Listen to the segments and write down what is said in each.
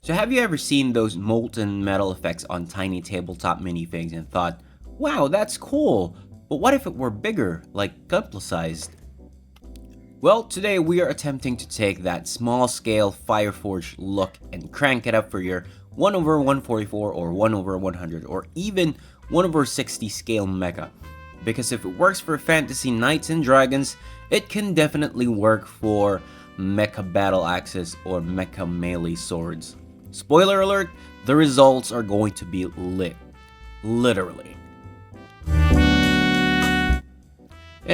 So have you ever seen those molten metal effects on tiny tabletop minifigs and thought, wow, that's cool, but what if it were bigger, like Gunpla sized? Well, today we are attempting to take that small scale Fireforge look and crank it up for your 1/144 or 1/100 or even 1/60 scale mecha. Because if it works for fantasy knights and dragons, it can definitely work for mecha battle axes or mecha melee swords. Spoiler alert, the results are going to be lit. Literally. And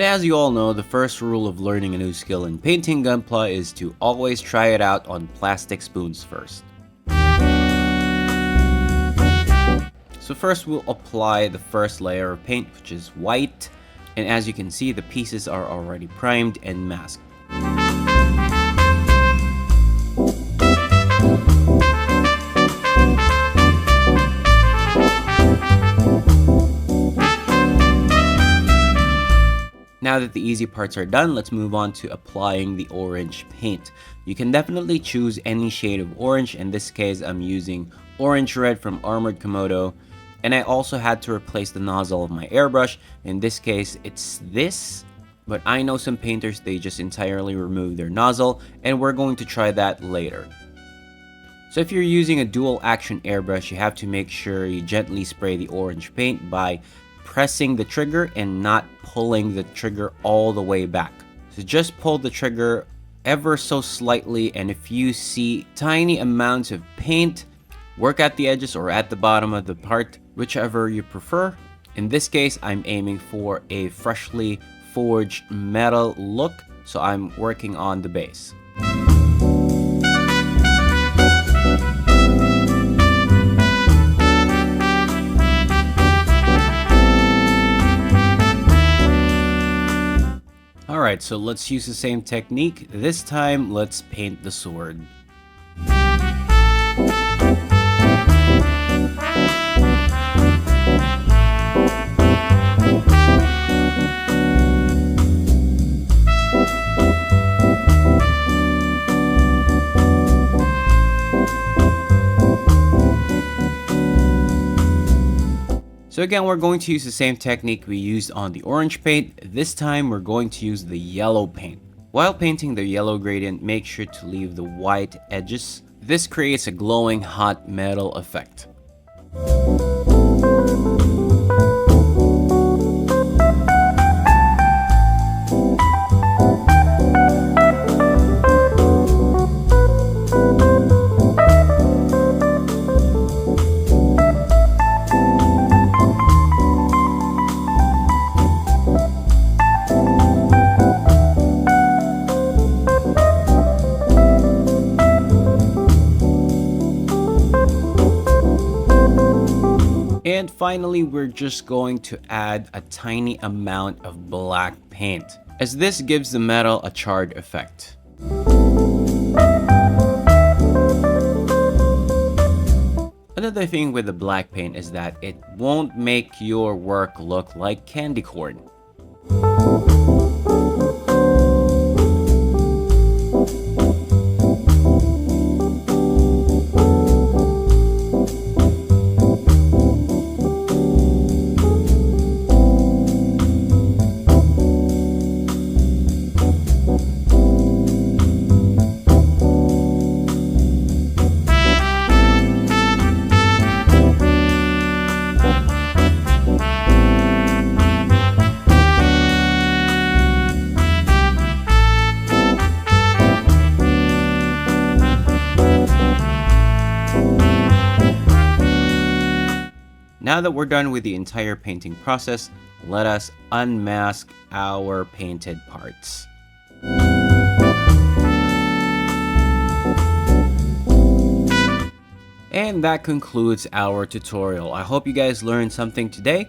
as you all know, the first rule of learning a new skill in painting Gunpla is to always try it out on plastic spoons first. So first we'll apply the first layer of paint, which is white, and as you can see, the pieces are already primed and masked. Now that the easy parts are done, let's move on to applying the orange paint. You can definitely choose any shade of orange. In this case, I'm using orange red from Armored Komodo. And I also had to replace the nozzle of my airbrush. In this case, it's this. But I know some painters, they just entirely remove their nozzle. And we're going to try that later. So if you're using a dual action airbrush, you have to make sure you gently spray the orange paint by pressing the trigger and not pulling the trigger all the way back. So just pull the trigger ever so slightly, and if you see tiny amounts of paint, work at the edges or at the bottom of the part, whichever you prefer. In this case, I'm aiming for a freshly forged metal look, so I'm working on the base. Alright, so let's use the same technique. This time, let's paint the sword. So again, we're going to use the same technique we used on the orange paint. This time, we're going to use the yellow paint. While painting the yellow gradient, make sure to leave the white edges. This creates a glowing hot metal effect. And finally, we're just going to add a tiny amount of black paint, as this gives the metal a charred effect. Another thing with the black paint is that it won't make your work look like candy corn. Now that we're done with the entire painting process, let us unmask our painted parts. And that concludes our tutorial. I hope you guys learned something today,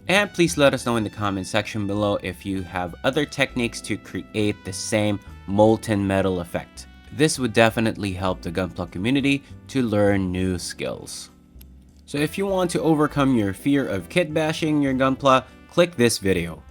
and please let us know in the comment section below if you have other techniques to create the same molten metal effect. This would definitely help the Gunpla community to learn new skills. So if you want to overcome your fear of kit bashing your Gunpla, click this video.